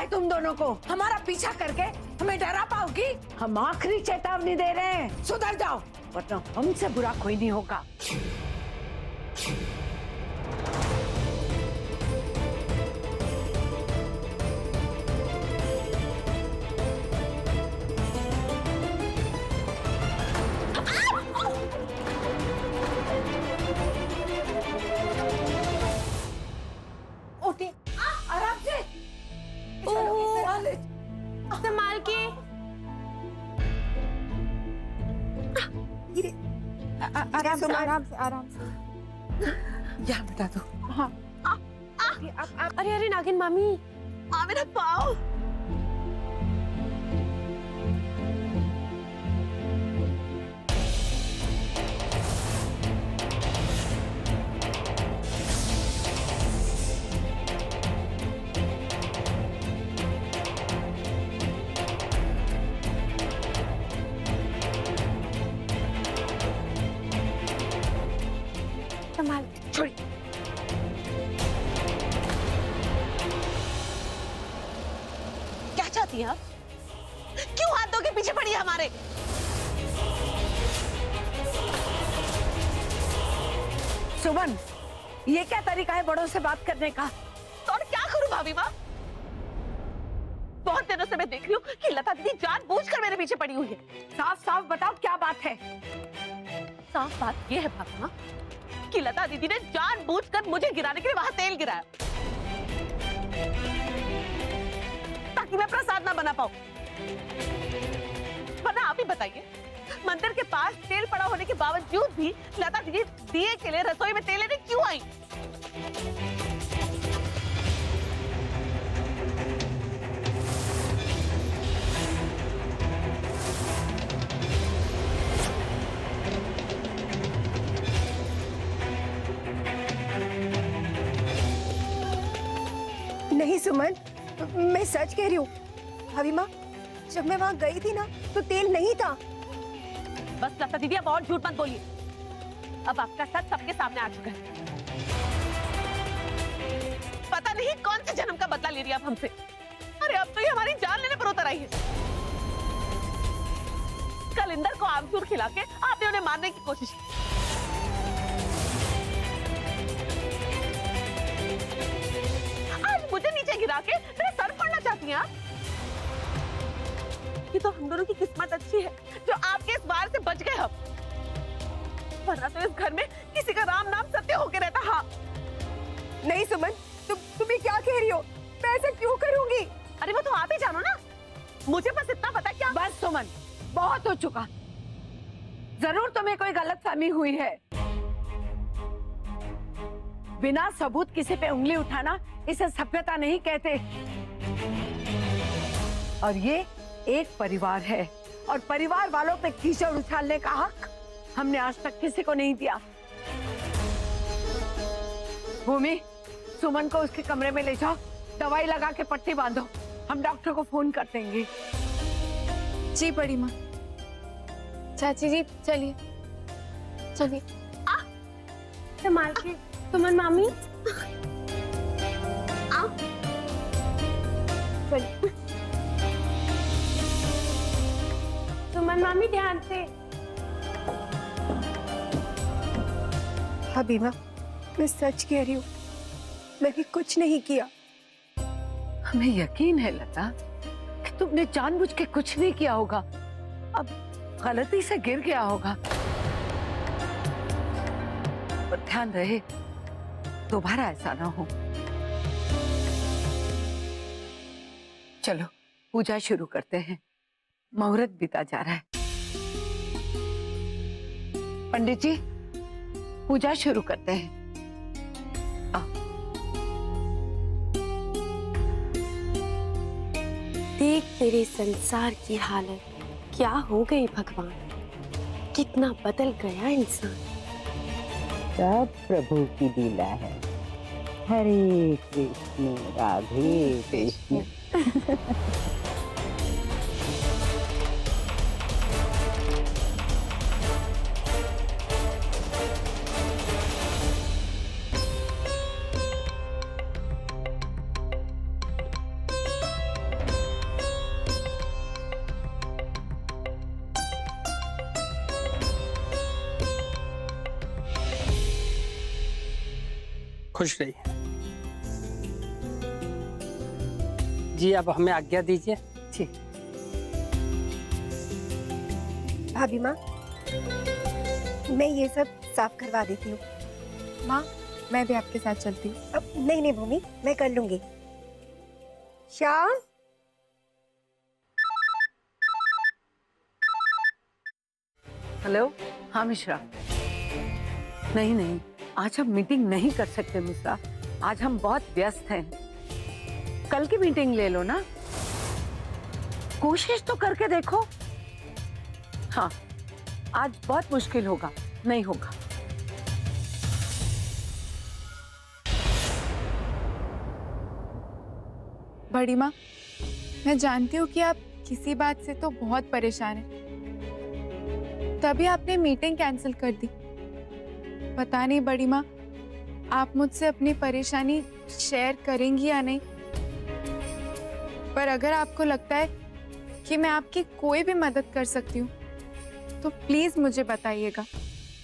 तुम दोनों को? हमारा पीछा करके हमें डरा पाओगी? हम आखिरी चेतावनी दे रहे हैं, सुधर जाओ वरना हमसे बुरा कोई नहीं होगा। उठिए, आराम से। संभाल के। आराम से, आराम से, आराम से। यहाँ बता दो। हाँ। अरे अरे नागिन मामी, मेरा पाँव। संभाल। छोड़ी। क्या चाहती है आप? क्यों हाथों के पीछे पड़ी है हमारे? सुमन, ये क्या तरीका है बड़ों से बात करने का? तो और क्या करूं भाभी माँ? बहुत दिनों से मैं देख रही हूँ कि लता दीदी जानबूझकर मेरे पीछे पड़ी हुई है। साफ साफ बताओ क्या बात है? साफ बात ये है भाभी माँ कि लता दीदी ने जानबूझकर मुझे गिराने के लिए वहां तेल गिराया ताकि मैं प्रसाद ना बना पाऊं। वरना आप ही बताइए, मंदिर के पास तेल पड़ा होने के बावजूद भी लता दीदी दिए के लिए रसोई में तेल लेने क्यों आई? नहीं सुमन, मैं सच कह रही हूँ। भाभी माँ, जब मैं वहाँ गई थी ना तो तेल नहीं था। बस लता दीदी अब और झूठ मत बोलिए। अब आपका सच सबके सामने आ चुका है। पता नहीं कौन से जन्म का बदला ले रही है आप हमसे। अरे अब तो ये हमारी जान लेने पर उतर आई है। कल इंदर को आमचूर खिला के आपने उन्हें मारने की कोशिश की। आज मुझे नीचे गिरा के मेरा सर फोड़ना चाहती हैं आप? ये तो हम दोनों की किस्मत अच्छी है जो आपके इस वार से बच गए हम, वरना तो इस घर में किसी का राम नाम सत्य होके रहता। हाँ नहीं सुमन, तुम्हें क्या कह रही हो? मैं ऐसा क्यों करूंगी? अरे वो तो आप ही जानो ना, मुझे बस इतना पता क्या। बस सुमन, बहुत हो चुका। जरूर तुम्हें कोई गलतफहमी हुई है। बिना सबूत किसी पे उंगली उठाना इसे सभ्यता नहीं कहते। और ये एक परिवार है और परिवार वालों पे कीचड़ उछालने का हक हमने आज तक किसी को नहीं दिया। भूमि, सुमन को उसके कमरे में ले जाओ, दवाई लगा के पट्टी बांधो। हम डॉक्टर को फोन कर देंगे। जी बड़ी माँ। चाची जी चलिए चलिए। संभाल के। सुमन मामी, चलिए। सुमन मामी ध्यान से। भाभी माँ, मैं सच कह रही हूँ, मैंने कुछ नहीं किया। हमें यकीन है लता कि तुमने जानबूझ के कुछ नहीं किया होगा। अब गलती से गिर गया होगा। पर ध्यान रहे दोबारा ऐसा ना हो। चलो पूजा शुरू करते हैं, मुहूर्त बीता जा रहा है। पंडित जी, पूजा शुरू करते हैं। देख तेरे संसार की हालत क्या हो गई भगवान, कितना बदल गया इंसान। सब प्रभु की लीला है। हरे कृष्ण राधे कृष्ण। खुश रहिए। जी अब हमें आज्ञा दीजिए। जी। भाभी माँ, मैं ये सब साफ करवा देती हूँ। माँ, मैं भी आपके साथ चलती हूँ। अब नहीं नहीं भूमि, मैं कर लूंगी। श्याम, हेलो। हाँ मिश्रा। नहीं नहीं, आज हम मीटिंग नहीं कर सकते मिश्रा, आज हम बहुत व्यस्त हैं। कल की मीटिंग ले लो ना, कोशिश तो करके देखो। हाँ, आज बहुत मुश्किल होगा, नहीं होगा। बड़ी माँ, मैं जानती हूँ कि आप किसी बात से तो बहुत परेशान हैं, तभी आपने मीटिंग कैंसिल कर दी। पता नहीं बड़ी माँ, आप मुझसे अपनी परेशानी शेयर करेंगी या नहीं, पर अगर आपको लगता है कि मैं आपकी कोई भी मदद कर सकती हूँ तो प्लीज मुझे बताइएगा,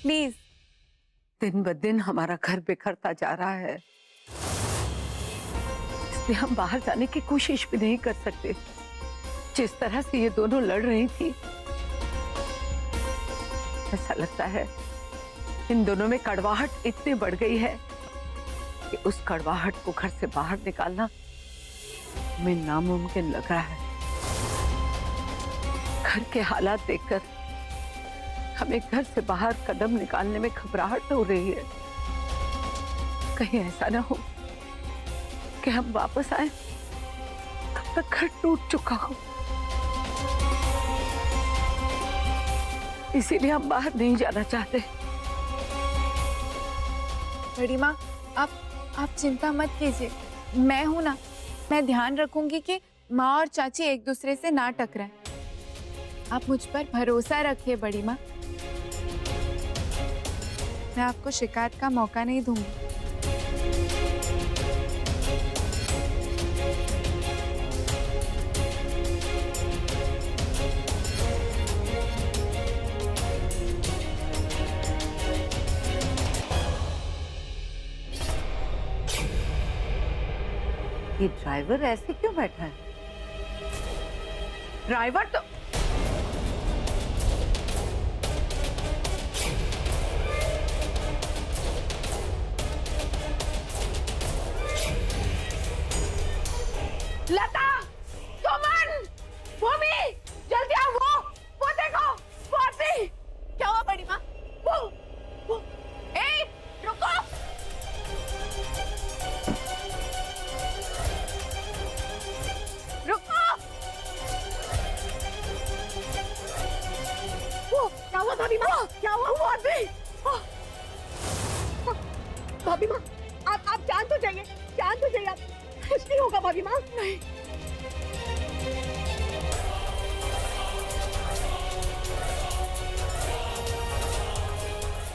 प्लीज। दिन ब दिन हमारा घर बिखरता जा रहा है, इसलिए हम बाहर जाने की कोशिश भी नहीं कर सकते। जिस तरह से ये दोनों लड़ रही थी, ऐसा लगता है इन दोनों में कड़वाहट इतनी बढ़ गई है कि उस कड़वाहट को घर से बाहर निकालना हमें नामुमकिन लग रहा है। घर के हालात देखकर हमें घर से बाहर कदम निकालने में घबराहट हो रही है। कहीं ऐसा ना हो कि हम वापस आए तब तक घर टूट चुका हो, इसीलिए हम बाहर नहीं जाना चाहते। बड़ी माँ, आप चिंता मत कीजिए, मैं हूं ना, मैं ध्यान रखूंगी कि माँ और चाची एक दूसरे से ना टकराएं। आप मुझ पर भरोसा रखिए बड़ी माँ, मैं आपको शिकायत का मौका नहीं दूंगी। ये ड्राइवर ऐसे क्यों बैठा है? ड्राइवर तो लता, सुमन, भूमि, जल्दी आओ। वो देखो, वो आती। क्या हुआ बड़ी माँ? वो ए, रुको। रुको। वो क्या हुआ भाभी माँ? क्या हुआ? वो आती। भाभी माँ, आप जान तो जाइए, जान तो जाइए। आप कुछ नहीं होगा भाभी माँ। नहीं।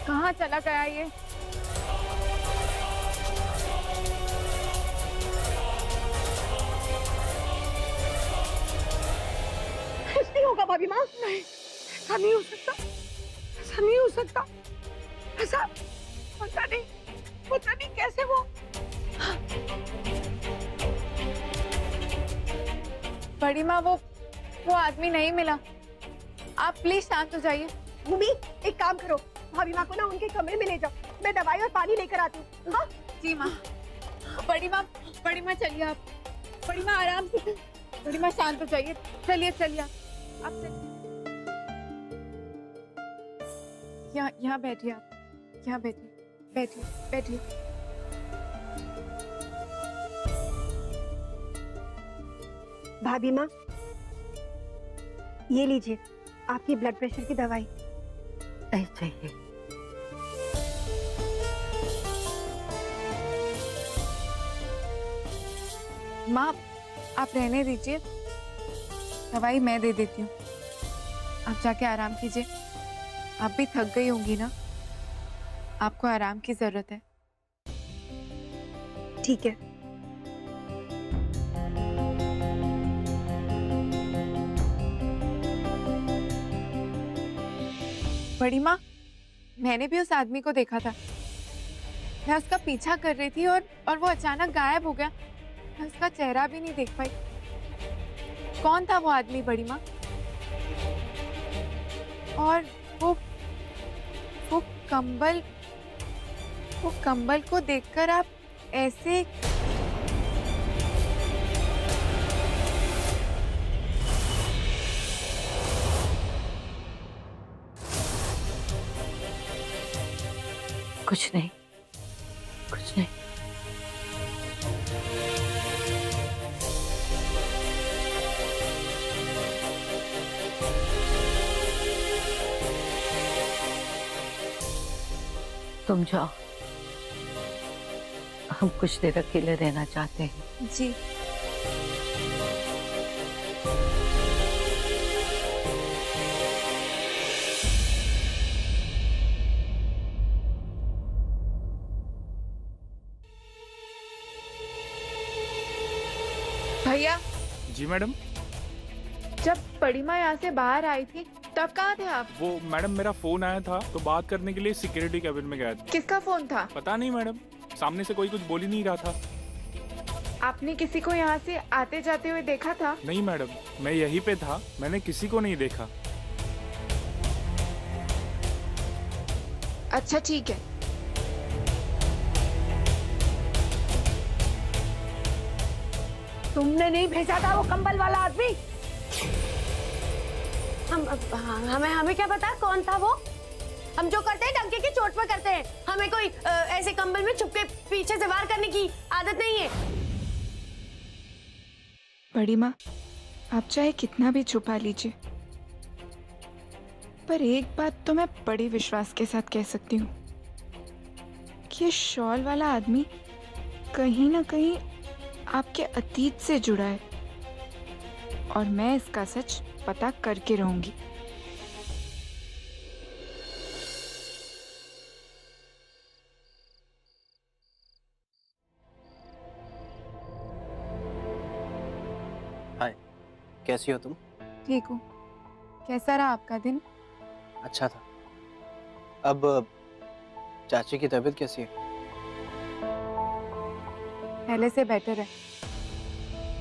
कहाँ चला गया ये? कुछ नहीं होगा भाभी माँ। नहीं, ऐसा नहीं हो सकता, ऐसा नहीं हो सकता, ऐसा पता नहीं कैसे वो। बड़ी माँ, वो आदमी नहीं मिला, आप प्लीज शांत हो जाइए। भूमि, एक काम करो, भाभी माँ को ना उनके कमरे में ले जाओ, मैं दवाई और पानी लेकर आती हूँ। हाँ? जी माँ। बड़ी माँ चलिए आप, बड़ी माँ आराम से, बड़ी माँ शांत हो जाइए, चलिए चलिए आप चलिए। यहाँ बैठिए आप, यहाँ बैठिए। भाभी माँ, ये लीजिए आपकी ब्लड प्रेशर की दवाई। नहीं चाहिए। माँ, आप रहने दीजिए, दवाई मैं दे देती हूँ, आप जाके आराम कीजिए। आप भी थक गई होंगी ना, आपको आराम की जरूरत है। ठीक है। बड़ी माँ, मैंने भी उस आदमी को देखा था, मैं उसका पीछा कर रही थी और वो अचानक गायब हो गया। मैं उसका चेहरा भी नहीं देख पाई। कौन था वो आदमी बड़ी माँ? और वो कंबल को देखकर आप ऐसे कुछ नहीं, कुछ नहीं। तुम जाओ, हम कुछ देर अकेले रहना चाहते हैं। जी। भैया, जी मैडम। जब बड़ी माँ यहाँ से बाहर आई थी तब कहाँ थे आप? वो मैडम मेरा फोन आया था तो बात करने के लिए सिक्योरिटी कैबिन में गया था। किसका फोन था? पता नहीं मैडम, सामने से कोई कुछ बोल ही नहीं रहा था। आपने किसी को यहाँ से आते जाते हुए देखा था? नहीं मैडम, मैं यहीं पे था, मैंने किसी को नहीं देखा। अच्छा ठीक है। तुमने नहीं भेजा था वो कंबल वाला आदमी? हमें क्या पता कौन था वो? हम जो करते हैं डंके की चोट पर करते हैं। हमें कोई ऐसे कंबल में छुप के पीछे से वार करने की आदत नहीं है। बड़ी माँ, आप चाहे कितना भी छुपा लीजिए, पर एक बात तो मैं बड़े विश्वास के साथ कह सकती हूँ कि ये शॉल वाला आदमी कहीं ना कहीं आपके अतीत से जुड़ा है और मैं इसका सच पता करके रहूंगी। हाय, कैसी हो तुम? ठीक हूँ। कैसा रहा आपका दिन? अच्छा था। अब चाची की तबीयत कैसी है? पहले से बेटर है।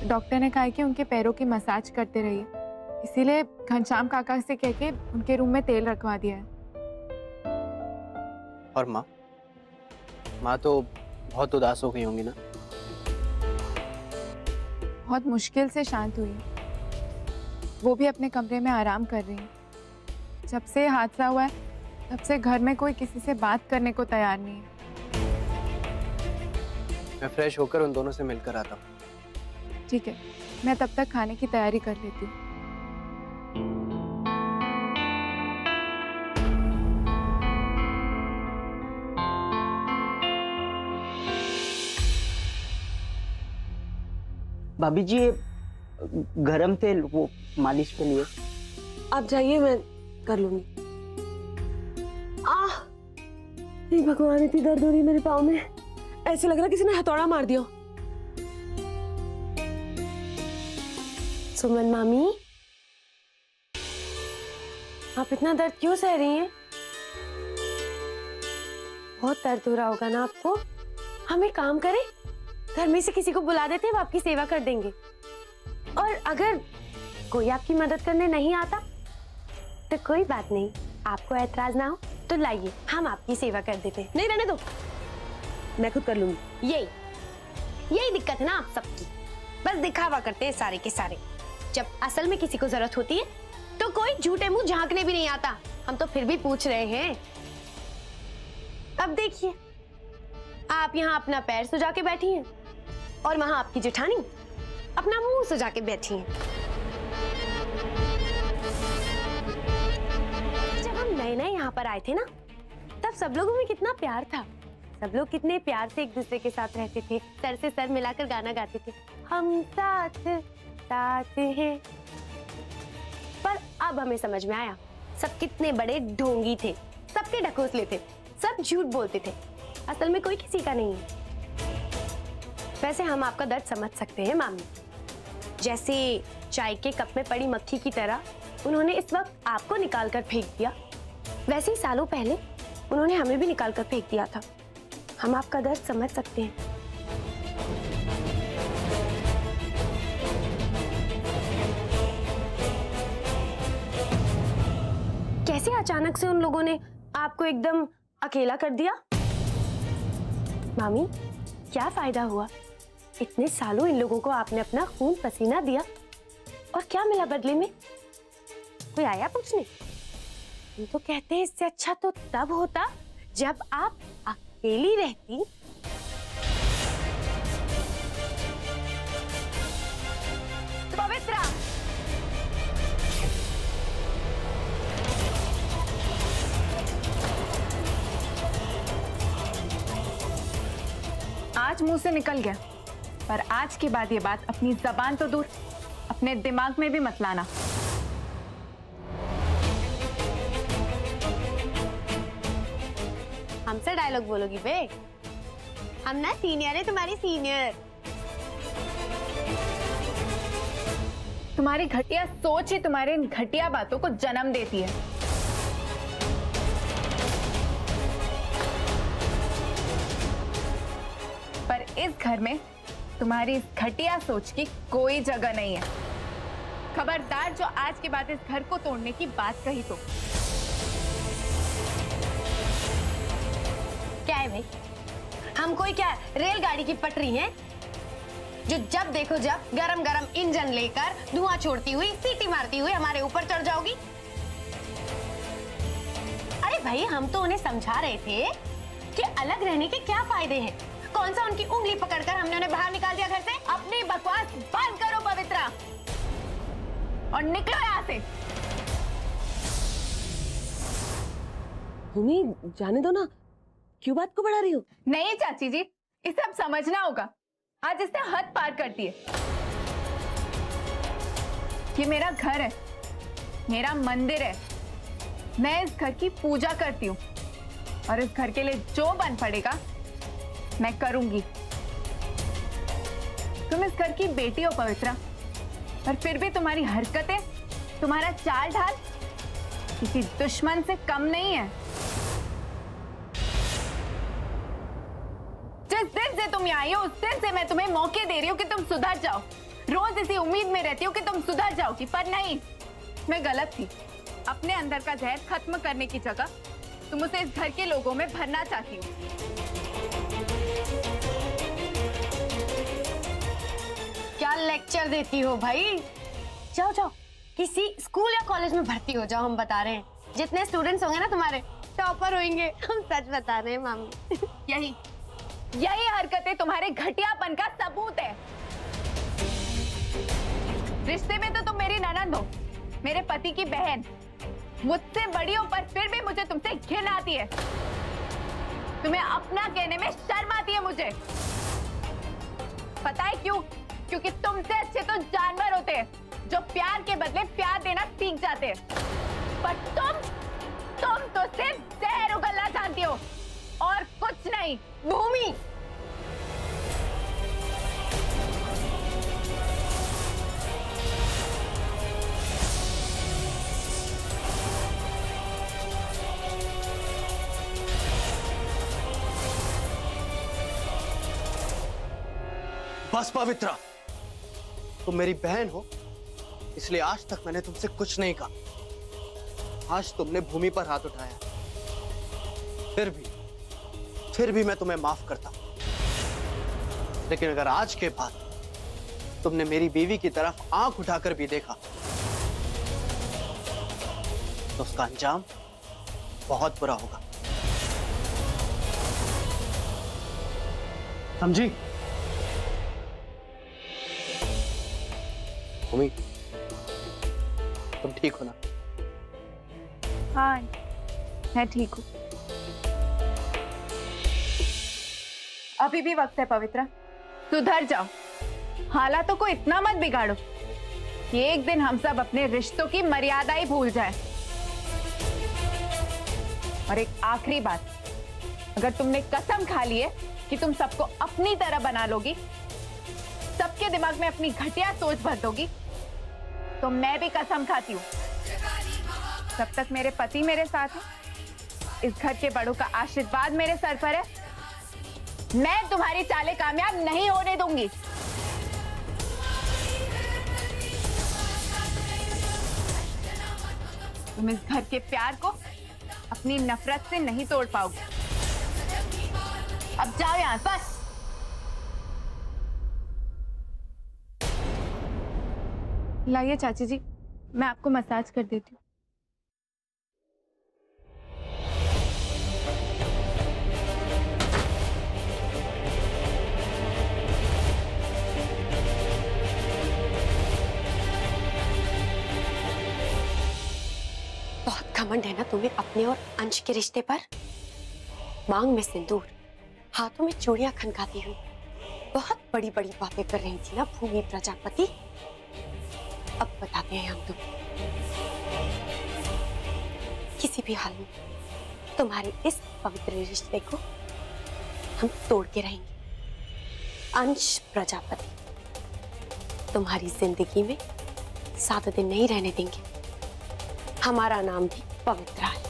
डॉक्टर ने कहा है कि उनके पैरों की मसाज करते रहिए, इसीलिए घनश्याम काका से कह के उनके रूम में तेल रखवा दिया है। और माँ? माँ तो बहुत उदास हो गई होंगी ना? बहुत मुश्किल से शांत हुई है। वो भी अपने कमरे में आराम कर रही है। जब से हादसा हुआ है तब से घर में कोई किसी से बात करने को तैयार नहीं है। मैं फ्रेश होकर उन दोनों से मिलकर आता हूँ। ठीक है, मैं तब तक खाने की तैयारी कर लेती हूँ। भाभी जी, ये गरम तेल वो मालिश के लिए। आप जाइए, मैं कर लूंगी। आह, हे भगवान, इतनी दर्द हो रही है मेरे पाँव में। ऐसे लग रहा किसी ने हथौड़ा मार दिया। सुमन मामी, आप इतना दर्द क्यों सह रही हैं? बहुत दर्द हो रहा होगा ना आपको। हम एक काम करें, घर में से किसी को बुला देते हैं, वो आपकी सेवा कर देंगे। और अगर कोई आपकी मदद करने नहीं आता तो कोई बात नहीं, आपको ऐतराज ना हो तो लाइए, हम आपकी सेवा कर देते हैं। नहीं रहने दो, मैं खुद कर लूंगी। यही दिक्कत है ना आप सबकी, बस दिखावा करते हैं सारे के सारे। जब असल में किसी को जरूरत होती है तो कोई झूठे मुंह झांकने भी नहीं आता। हम तो फिर भी पूछ रहे हैं। अब देखिए, आप यहाँ अपना पैर सुजा के बैठी हैं और वहां आपकी जेठानी अपना मुंह सुजा के बैठी हैं। जब हम नए नए यहाँ पर आए थे ना, तब सब लोगों में कितना प्यार था। सब लोग कितने प्यार से एक दूसरे के साथ रहते थे, सर से सर मिलाकर गाना गाते थे, हम साथ साथ हैं। पर अब हमें समझ में आया, सब कितने बड़े ढोंगी थे, सबके ढकोसले थे, सब झूठ बोलते थे, असल में कोई किसी का नहीं है। वैसे हम आपका दर्द समझ सकते हैं मामी। जैसे चाय के कप में पड़ी मक्खी की तरह उन्होंने इस वक्त आपको निकाल कर फेंक दिया, वैसे ही सालों पहले उन्होंने हमें भी निकाल कर फेंक दिया था। हम आपका दर्द समझ सकते हैं। कैसे अचानक से उन लोगों ने आपको एकदम अकेला कर दिया? मामी, क्या फायदा हुआ? इतने सालों इन लोगों को आपने अपना खून पसीना दिया और क्या मिला बदले में? कोई आया पूछने? हम तो कहते हैं इससे अच्छा तो तब होता जब आप अकेली रहती। पवित्रा, आज मुंह से निकल गया, पर आज के बाद ये बात अपनी जबान तो दूर, अपने दिमाग में भी मत लाना। हमसे डायलॉग बोलोगी बे? हम ना सीनियर है, तुम्हारी सीनियर। तुम्हारी घटिया सोच ही तुम्हारे इन घटिया बातों को जन्म देती है। पर इस घर में तुम्हारी इस घटिया सोच की कोई जगह नहीं है। खबरदार जो आज के बाद इस घर को तोड़ने की बात कही तो। क्या है भाई, हम कोई क्या रेलगाड़ी की पटरी हैं जो जब देखो जब गरम गरम इंजन लेकर धुआं छोड़ती हुई, सीटी मारती हुई हमारे ऊपर चढ़ जाओगी? अरे भाई, हम तो उन्हें समझा रहे थे कि अलग रहने के क्या फायदे हैं। कौन सा उनकी उंगली पकड़कर हमने उन्हें बाहर निकाल दिया घर से? अपनी बकवास बंद करो पवित्रा और निकलो यहाँ से। भूमि, जाने दो ना, क्यों बात को बढ़ा रही हो? नहीं चाची जी, इसे अब समझना होगा। आज इसने हद पार कर दी है। ये मेरा घर है, मेरा मंदिर है। मैं इस घर की पूजा करती हूँ और इस घर के लिए जो बन पड़ेगा मैं करूंगी। तुम इस घर की बेटी हो पवित्रा, और फिर भी तुम्हारी हरकतें, तुम्हारा चाल ढाल किसी दुश्मन से कम नहीं है। जिस दिन से तुम यहाँ आई हो उस दिन से मैं तुम्हें मौके दे रही हूँ कि तुम सुधर जाओ। रोज इसी उम्मीद में रहती हूँ कि तुम सुधर जाओगी, पर नहीं, मैं गलत थी। अपने अंदर का जहर खत्म करने की जगह तुम उसे इस घर के लोगों में भरना चाहती हो। क्या लेक्चर देती हो भाई? जाओ जाओ, किसी स्कूल या कॉलेज में भर्ती हो जाओ। हम बता रहे हैं, जितने स्टूडेंट्स होंगे ना तुम्हारे, टॉपर होंगे। हम सच बता रहे हैं मामी। यही हरकतें तुम्हारे घटियापन का सबूत है। रिश्ते में तो तुम मेरी ननद हो, मेरे पति की बहन, मुझसे बड़ी हो, पर फिर भी मुझे तुमसे घिन आती है। तुम्हें अपना कहने में शर्म आती है मुझे। पता है क्यों? क्योंकि तुमसे अच्छे तो जानवर होते हैं जो प्यार के बदले प्यार देना सीख जाते हैं। पर तुम तो सिर्फ जहर उगलना जानती हो और कुछ नहीं। भूमि, बस पवित्रा, तुम मेरी बहन हो, इसलिए आज तक मैंने तुमसे कुछ नहीं कहा। आज तुमने भूमि पर हाथ उठाया, फिर भी मैं तुम्हें माफ करता हूं। लेकिन अगर आज के बाद तुमने मेरी बीवी की तरफ आंख उठाकर भी देखा तो उसका अंजाम बहुत बुरा होगा, समझी? भूमि, तुम ठीक हो ना? हाँ, मैं ठीक हूँ। अभी भी वक्त है पवित्रा, सुधर जाओ। हालातों को इतना मत बिगाड़ो कि एक दिन हम सब अपने रिश्तों की मर्यादा ही भूल जाए। और एक आखिरी बात, अगर तुमने कसम खा ली है कि तुम सबको अपनी तरह बना लोगी, सबके दिमाग में अपनी घटिया सोच भर दोगी, तो मैं भी कसम खाती हूँ, जब तक मेरे पति मेरे साथ है, इस घर के बड़ों का आशीर्वाद मेरे सर पर है, मैं तुम्हारी चालें कामयाब नहीं होने दूंगी। तुम इस घर के प्यार को अपनी नफरत से नहीं तोड़ पाओगे। अब जाओ यहां से। बस। लाइए चाची जी, मैं आपको मसाज कर देती हूँ। बहुत घमंड है ना तुम्हें अपने और अंश के रिश्ते पर। मांग में सिंदूर, हाथों में चूड़ियां खनकाती हुई बहुत बड़ी बड़ी बातें कर रही थी ना भूमि प्रजापति। अब बताते हैं हम तुम्हें, किसी भी हाल में तुम्हारे इस पवित्र रिश्ते को हम तोड़ के रहेंगे। अंश प्रजापति, तुम्हारी जिंदगी में 7 दिन नहीं रहने देंगे। हमारा नाम भी पवित्र है।